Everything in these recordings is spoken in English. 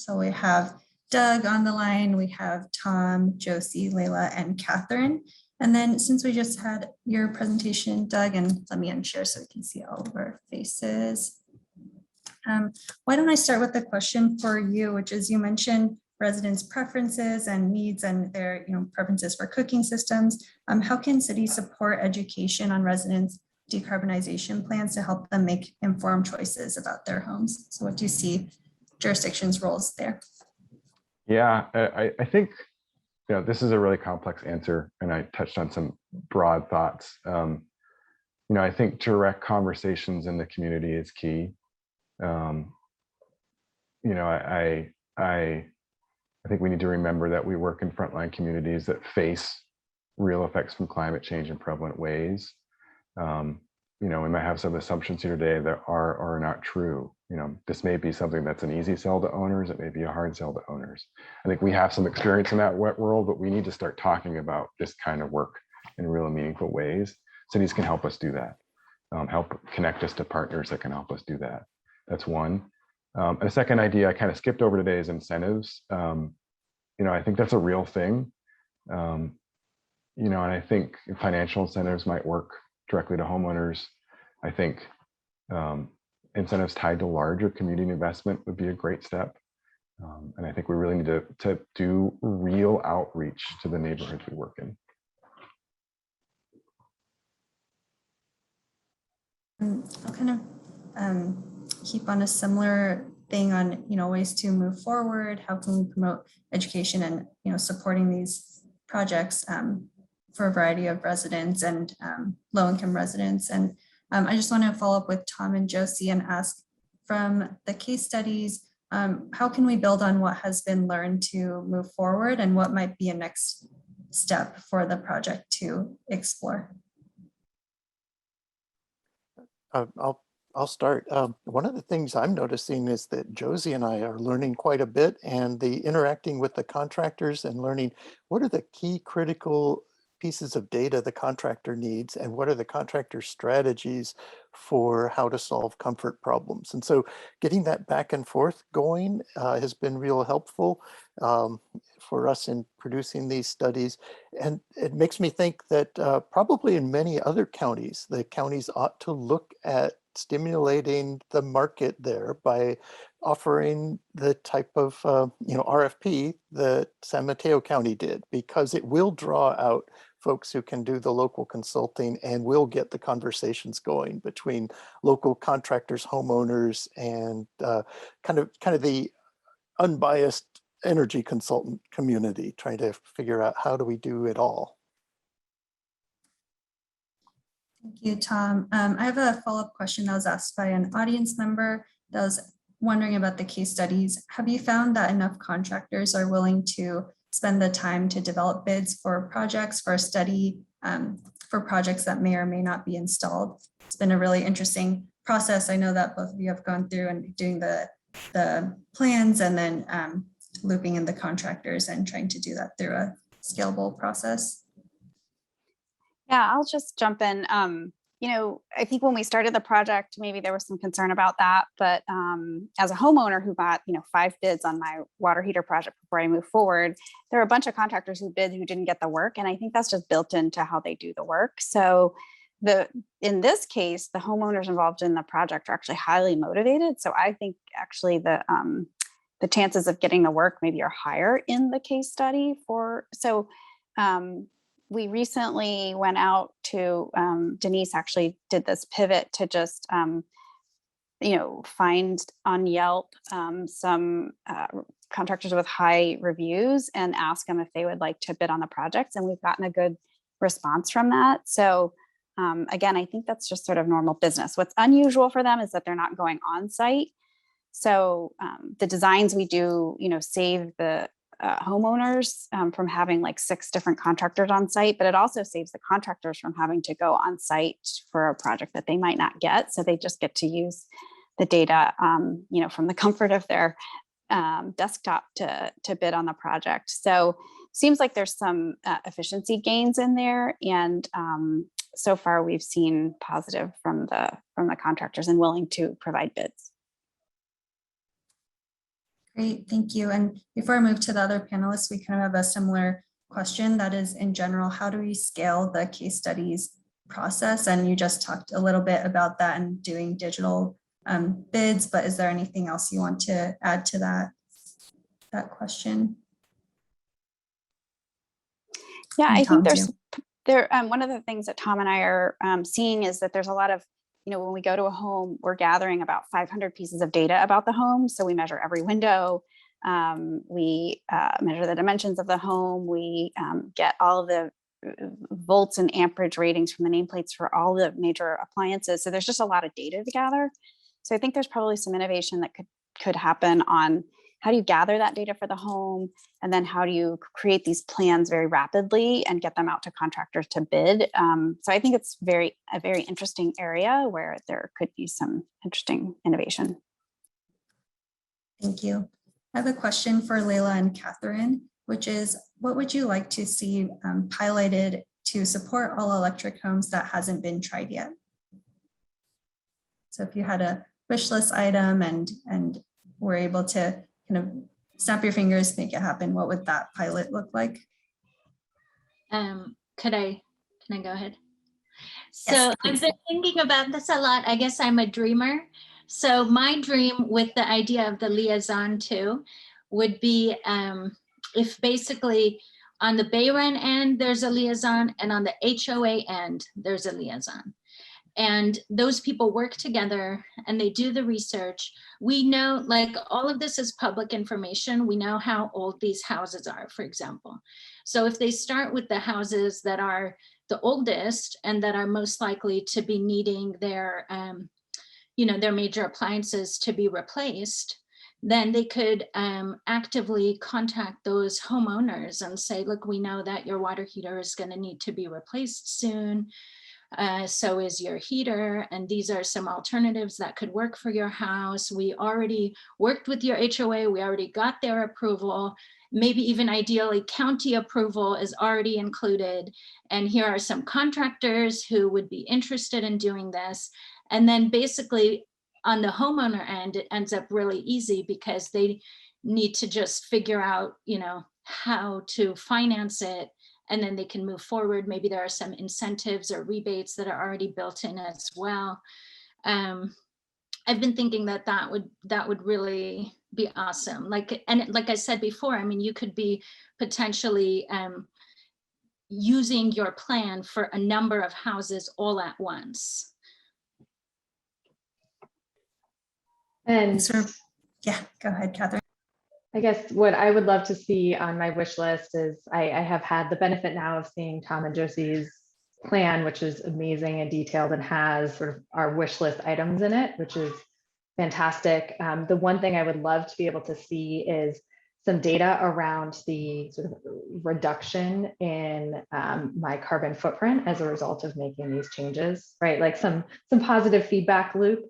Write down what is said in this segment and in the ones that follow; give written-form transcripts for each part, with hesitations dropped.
So we have Doug on the line, we have Tom, Josie, Layla, and Catherine. And then since we just had your presentation, Doug, and let me unshare so we can see all of our faces. Why don't I start with a question for you, which is you mentioned residents' preferences and needs and their preferences for cooking systems. How can cities support education on residents' decarbonization plans to help them make informed choices about their homes? So what do you see jurisdictions' roles there? Yeah, I think this is a really complex answer, and I touched on some broad thoughts. I think direct conversations in the community is key. I think we need to remember that we work in frontline communities that face real effects from climate change in prevalent ways. We might have some assumptions here today that are or are not true. This may be something that's an easy sell to owners. It may be a hard sell to owners. I think we have some experience in that world, but we need to start talking about this kind of work in real meaningful ways. Cities can help us do that, help connect us to partners that can help us do that. That's one. And a second idea I kind of skipped over today is incentives. I think that's a real thing. And I think financial incentives might work directly to homeowners. I think incentives tied to larger community investment would be a great step. And I think we really need to do real outreach to the neighborhoods we work in. I'll kind of keep on a similar thing on ways to move forward. How can we promote education and supporting these projects for a variety of residents and low-income residents? And I just want to follow up with Tom and Josie and ask, from the case studies, how can we build on what has been learned to move forward, and what might be a next step for the project to explore? I'll start. One of the things I'm noticing is that Josie and I are learning quite a bit, and the interacting with the contractors and learning what are the key critical pieces of data the contractor needs, and what are the contractor strategies for how to solve comfort problems. And so getting that back and forth going has been real helpful for us in producing these studies. And it makes me think that probably in many other counties, the counties ought to look at stimulating the market there by offering the type of RFP that San Mateo County did, because it will draw out folks who can do the local consulting and will get the conversations going between local contractors, homeowners, and kind of the unbiased energy consultant community, trying to figure out how do we do it all. Thank you, Tom. I have a follow-up question that was asked by an audience member that was wondering about the case studies. Have you found that enough contractors are willing to spend the time to develop bids for projects, for a study, for projects that may or may not be installed? It's been a really interesting process. I know that both of you have gone through and doing the plans and then looping in the contractors and trying to do that through a scalable process. Yeah, I'll just jump in. I think when we started the project, maybe there was some concern about that, but as a homeowner who got, 5 bids on my water heater project before I moved forward, there were a bunch of contractors who bid who didn't get the work. And I think that's just built into how they do the work. So in this case, the homeowners involved in the project are actually highly motivated. So I think actually the chances of getting the work maybe are higher in the case study we recently went out to, Denise actually did this pivot to just, find on Yelp some contractors with high reviews and ask them if they would like to bid on the projects. And we've gotten a good response from that. So again, I think that's just sort of normal business. What's unusual for them is that they're not going on site. So the designs we do, save the homeowners from having like 6 different contractors on site, but it also saves the contractors from having to go on site for a project that they might not get. So they just get to use the data, from the comfort of their desktop to bid on the project. So seems like there's some efficiency gains in there, and so far we've seen positive from the contractors and willing to provide bids. Great, thank you. And before I move to the other panelists, we kind of have a similar question that is, in general, how do we scale the case studies process? And you just talked a little bit about that and doing digital bids, but is there anything else you want to add to that question? Yeah, And I Tom, think too. one of the things that Tom and I are seeing is that there's a lot of, when we go to a home, we're gathering about 500 pieces of data about the home. So we measure every window, we measure the dimensions of the home, we get all of the volts and amperage ratings from the nameplates for all the major appliances. So there's just a lot of data to gather. So I think there's probably some innovation that could happen on how do you gather that data for the home, and then how do you create these plans very rapidly and get them out to contractors to bid. So I think it's a very interesting area where there could be some interesting innovation. Thank you. I have a question for Leila and Catherine, which is, what would you like to see piloted to support all electric homes that hasn't been tried yet? So if you had a wish list item and were able to kind of snap your fingers, make it happen, what would that pilot look like? Can I go ahead? So Yes, I've been thinking about this a lot. I guess I'm a dreamer. So my dream with the idea of the liaison too would be if basically on the BayREN end, there's a liaison, and on the HOA end, there's a liaison. And those people work together and they do the research. We know, like, all of this is public information. We know how old these houses are, for example. So if they start with the houses that are the oldest and that are most likely to be needing their, their major appliances to be replaced, then they could actively contact those homeowners and say, look, we know that your water heater is going to need to be replaced soon. So is your heater, and these are some alternatives that could work for your house. We already worked with your HOA, we already got their approval, maybe even ideally county approval is already included. And here are some contractors who would be interested in doing this. And then basically on the homeowner end, it ends up really easy because they need to just figure out, how to finance it, and then they can move forward. Maybe there are some incentives or rebates that are already built in as well. I've been thinking that would really be awesome. Like I said before, I mean, you could be potentially using your plan for a number of houses all at once. And yeah, go ahead, Catherine. I guess what I would love to see on my wish list is I have had the benefit now of seeing Tom and Josie's plan, which is amazing and detailed and has sort of our wish list items in it, which is fantastic. The one thing I would love to be able to see is some data around the sort of reduction in my carbon footprint as a result of making these changes, right? Like some positive feedback loop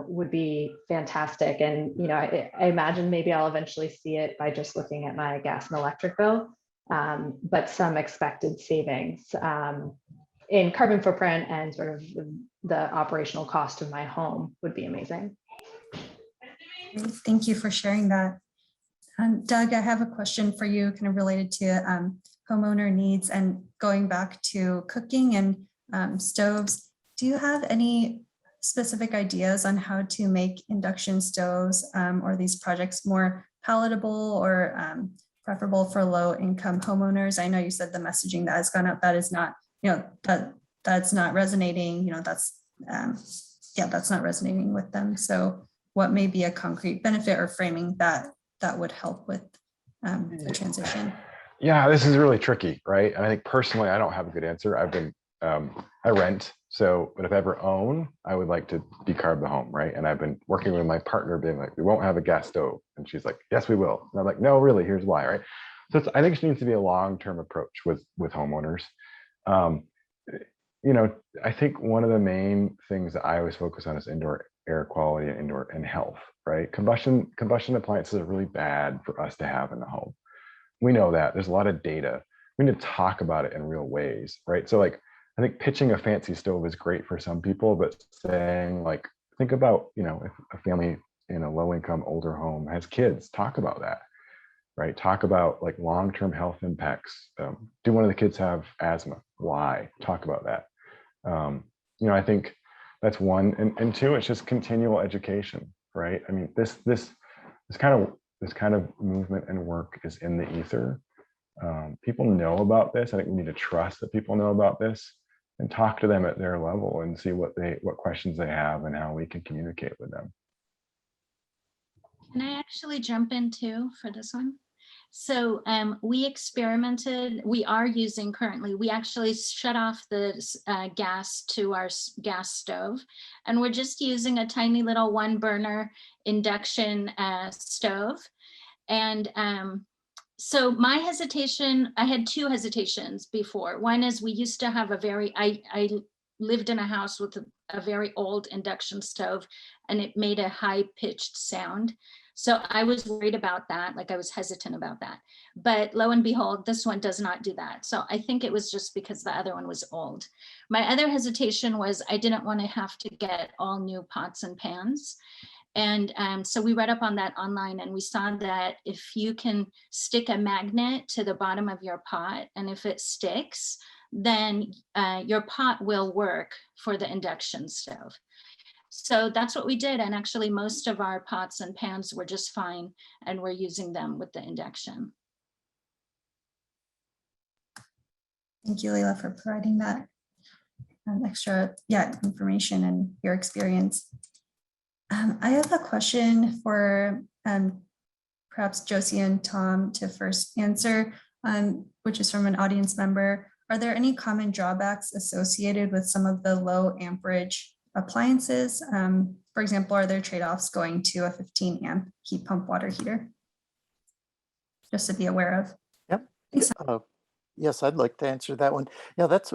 would be fantastic. And, I imagine maybe I'll eventually see it by just looking at my gas and electric bill, but some expected savings in carbon footprint and sort of the operational cost of my home would be amazing. Thank you for sharing that. Doug, I have a question for you kind of related to homeowner needs and going back to cooking and stoves. Do you have any specific ideas on how to make induction stoves or these projects more palatable or preferable for low income homeowners? I know you said the messaging that has gone out, that is not, that's not resonating, that's not resonating with them. So what may be a concrete benefit or framing that would help with the transition? Yeah, this is really tricky, right? And I think personally, I don't have a good answer. I rent. So, but if I ever own, I would like to decarb the home, right? And I've been working with my partner being like, we won't have a gas stove. And she's like, yes, we will. And I'm like, no, really, here's why, right? So I think it needs to be a long-term approach with homeowners. I think one of the main things that I always focus on is indoor air quality and indoor and health, right? Combustion appliances are really bad for us to have in the home. We know that. There's a lot of data. We need to talk about it in real ways, right? So like, I think pitching a fancy stove is great for some people, but saying like, think about, if a family in a low-income older home has kids, talk about that, right? Talk about like long-term health impacts. Do one of the kids have asthma? Why? Talk about that. You know, I think that's one, and two, it's just continual education, right? I mean, this kind of movement and work is in the ether. People know about this. I think we need to trust that people know about this and talk to them at their level and see what questions they have and how we can communicate with them. Can I actually jump in too for this one? So we experimented, we are using currently, we actually shut off the gas to our gas stove, and we're just using a tiny little 1 burner induction stove. And so my hesitation, I had 2 hesitations before. One is we used to have I lived in a house with a very old induction stove, and it made a high pitched sound. So I was worried about that, like I was hesitant about that. But lo and behold, this one does not do that. So I think it was just because the other one was old. My other hesitation was I didn't want to have to get all new pots and pans. And so we read up on that online, and we saw that if you can stick a magnet to the bottom of your pot, and if it sticks, then your pot will work for the induction stove. So that's what we did. And actually most of our pots and pans were just fine, and we're using them with the induction. Thank you, Leila, for providing that extra information and your experience. I have a question for perhaps Josie and Tom to first answer, which is from an audience member. Are there any common drawbacks associated with some of the low amperage appliances? For example, are there trade-offs going to a 15 amp heat pump water heater? Just to be aware of. Yep. Yes, I'd like to answer that one. Yeah, that's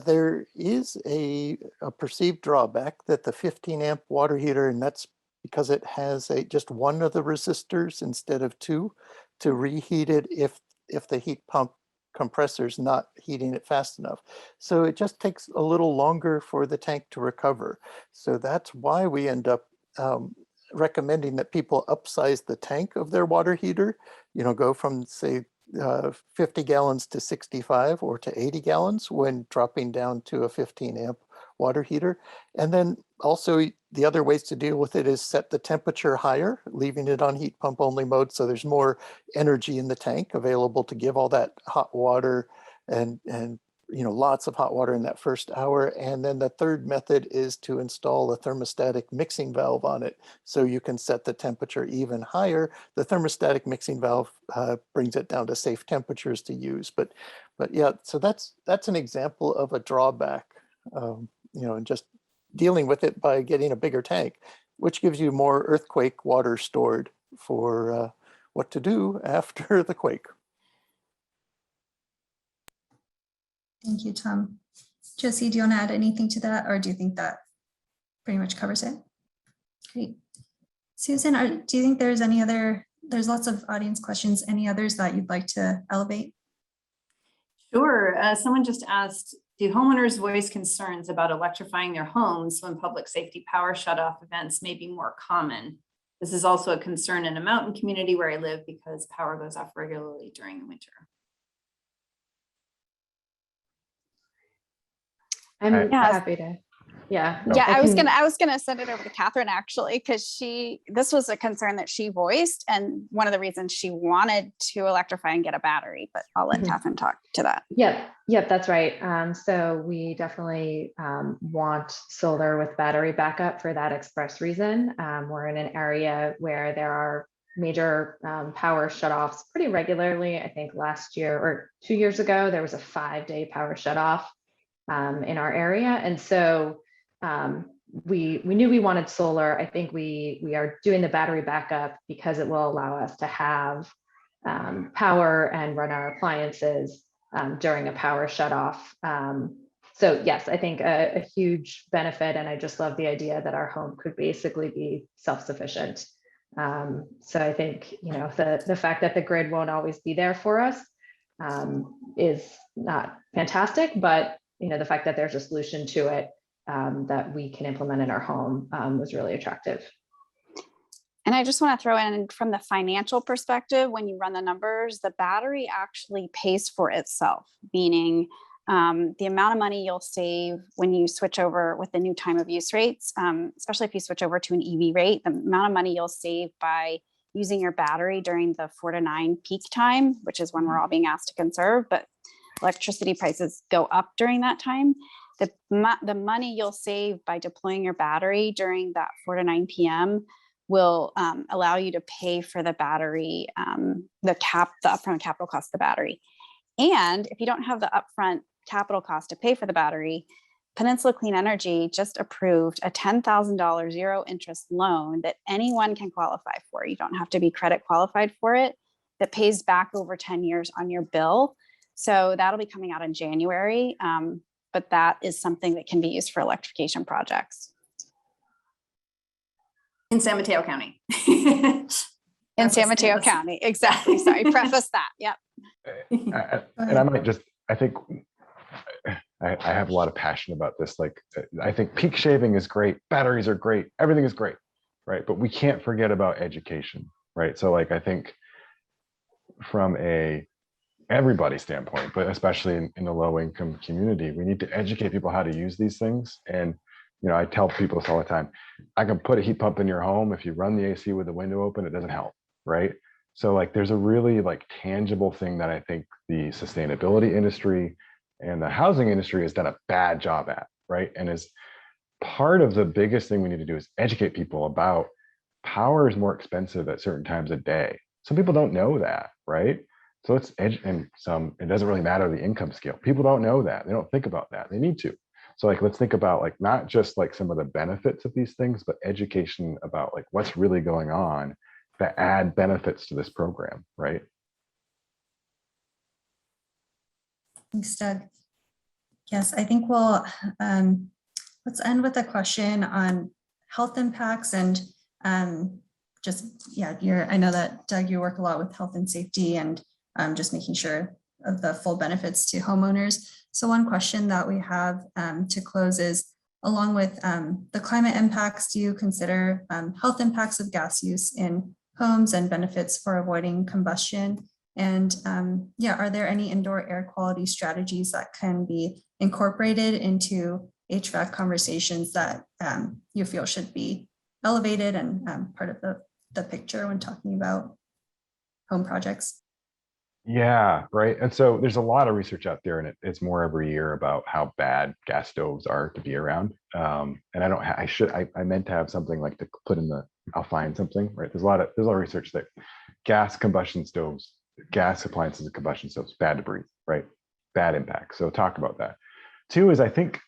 there is a perceived drawback that the 15 amp water heater, and that's because it has just one of the resistors instead of 2 to reheat it if the heat pump compressor's not heating it fast enough. So it just takes a little longer for the tank to recover. So that's why we end up recommending that people upsize the tank of their water heater, go from say 50 gallons to 65 or to 80 gallons when dropping down to a 15 amp water heater. And then also the other ways to deal with it is set the temperature higher, leaving it on heat pump only mode, so there's more energy in the tank available to give all that hot water and lots of hot water in that first hour. And then the third method is to install a thermostatic mixing valve on it, so you can set the temperature even higher. The thermostatic mixing valve brings it down to safe temperatures to use. But yeah, so that's an example of a drawback, and just dealing with it by getting a bigger tank, which gives you more earthquake water stored for what to do after the quake. Thank you, Tom. Josie, do you want to add anything to that, or do you think that pretty much covers it? Great. Susan, do you think there's any other, there's lots of audience questions, any others that you'd like to elevate? Sure. Someone just asked, do homeowners voice concerns about electrifying their homes when public safety power shutoff events may be more common? This is also a concern in a mountain community where I live because power goes off regularly during the winter. I'm happy to. Yeah. I was gonna send it over to Catherine actually, because this was a concern that she voiced, and one of the reasons she wanted to electrify and get a battery. But I'll let Catherine talk to that. Yep, that's right. So we definitely want solar with battery backup for that express reason. We're in an area where there are major power shutoffs pretty regularly. I think last year or 2 years ago there was a 5-day power shutoff in our area, and so we knew we wanted solar. I think we are doing the battery backup because it will allow us to have power and run our appliances during a power shutoff. So yes, I think a huge benefit, and I just love the idea that our home could basically be self-sufficient. So I think the fact that the grid won't always be there for us is not fantastic, but the fact that there's a solution to it that we can implement in our home was really attractive. And I just want to throw in from the financial perspective, when you run the numbers, the battery actually pays for itself, meaning the amount of money you'll save when you switch over with the new time of use rates, especially if you switch over to an EV rate, the amount of money you'll save by using your battery during the 4 to 9 peak time, which is when we're all being asked to conserve, but electricity prices go up during that time. The money you'll save by deploying your battery during that 4 to 9 p.m. will allow you to pay for the battery, the upfront capital cost of the battery. And if you don't have the upfront capital cost to pay for the battery, Peninsula Clean Energy just approved a $10,000 zero interest loan that anyone can qualify for. You don't have to be credit qualified for it, that pays back over 10 years on your bill. So that'll be coming out in January. But that is something that can be used for electrification projects. In San Mateo County. In San Mateo County, exactly. Sorry, preface that. Yep. And I might just, I think I have a lot of passion about this. Like, I think peak shaving is great. Batteries are great. Everything is great, right? But we can't forget about education, right? So like, I think from everybody's standpoint, but especially in the low income community, we need to educate people how to use these things. And, you know, I tell people this all the time, I can put a heat pump in your home. If you run the AC with the window open, it doesn't help, right? So like, there's a really like tangible thing that I think the sustainability industry and the housing industry has done a bad job at, right? And as part of the biggest thing we need to do is educate people about power is more expensive at certain times of day. Some people don't know that, right? So it's and some, it doesn't really matter the income scale. People don't know that. They don't think about that. They need to. So like, let's think about like, not just like some of the benefits of these things, but education about like what's really going on that add benefits to this program, right? Thanks, Doug. Yes, I think we'll, let's end with a question on health impacts and I know that Doug, you work a lot with health and safety and just making sure of the full benefits to homeowners. So one question that we have to close is, along with the climate impacts, do you consider health impacts of gas use in homes and benefits for avoiding combustion? And are there any indoor air quality strategies that can be incorporated into HVAC conversations that you feel should be elevated and part of the picture when talking about home projects? Yeah, right. And so there's a lot of research out there, and it's more every year about how bad gas stoves are to be around. And I meant to have something like to put in I'll find something, right? There's a lot of research that gas appliances and combustion stoves, bad to breathe, right? Bad impact. So talk about that. Two is I think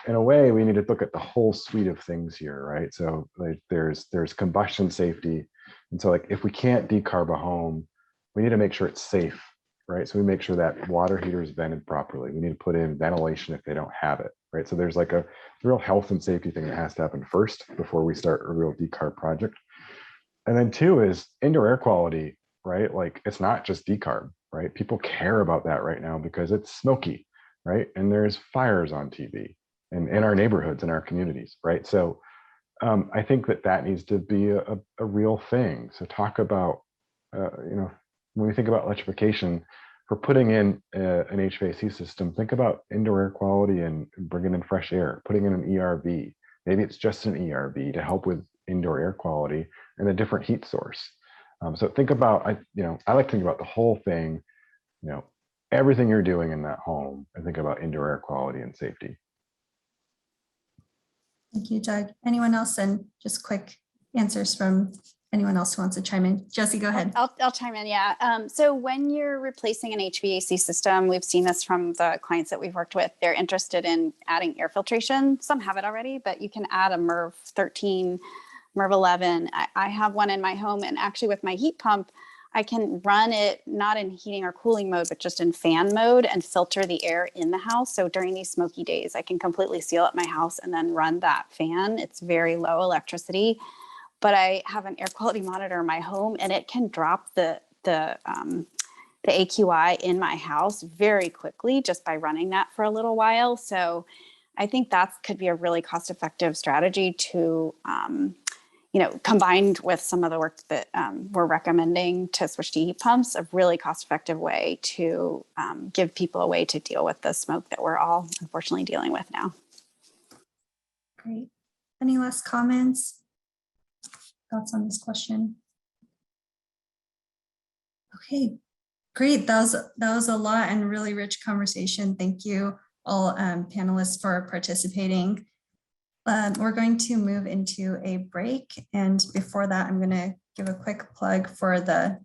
in a way we need to look at the whole suite of things here, right? So like there's combustion safety. And so like if we can't decarb a home, we need to make sure it's safe, right? So we make sure that water heater is vented properly. We need to put in ventilation if they don't have it, right? So there's like a real health and safety thing that has to happen first before we start a real decarb project. And then two is indoor air quality, right? Like it's not just decarb, right? People care about that right now because it's smoky, right? And there's fires on TV and in our neighborhoods, in our communities, right? So I think that needs to be a real thing. So talk about, when we think about electrification, for putting in an HVAC system, think about indoor air quality and bringing in fresh air, putting in an ERV. Maybe it's just an ERV to help with indoor air quality and a different heat source. So think about, I like to think about the whole thing, everything you're doing in that home, and think about indoor air quality and safety. Thank you, Doug. Anyone else? And just quick answers from anyone else who wants to chime in. Josie, go ahead. I'll chime in, yeah. So when you're replacing an HVAC system, we've seen this from the clients that we've worked with, they're interested in adding air filtration. Some have it already, but you can add a MERV 13, MERV 11. I have one in my home, and actually with my heat pump, I can run it not in heating or cooling mode, but just in fan mode and filter the air in the house. So during these smoky days, I can completely seal up my house and then run that fan. It's very low electricity. But I have an air quality monitor in my home, and it can drop the AQI in my house very quickly just by running that for a little while. So I think that could be a really cost-effective strategy to combined with some of the work that we're recommending to switch to heat pumps, a really cost-effective way to give people a way to deal with the smoke that we're all unfortunately dealing with now. Great. Any last comments? Thoughts on this question? Okay, great. That was a lot and really rich conversation. Thank you all panelists for participating. We're going to move into a break. And before that, I'm going to give a quick plug for the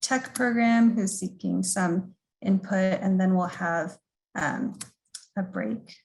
tech program who's seeking some input, and then we'll have a break.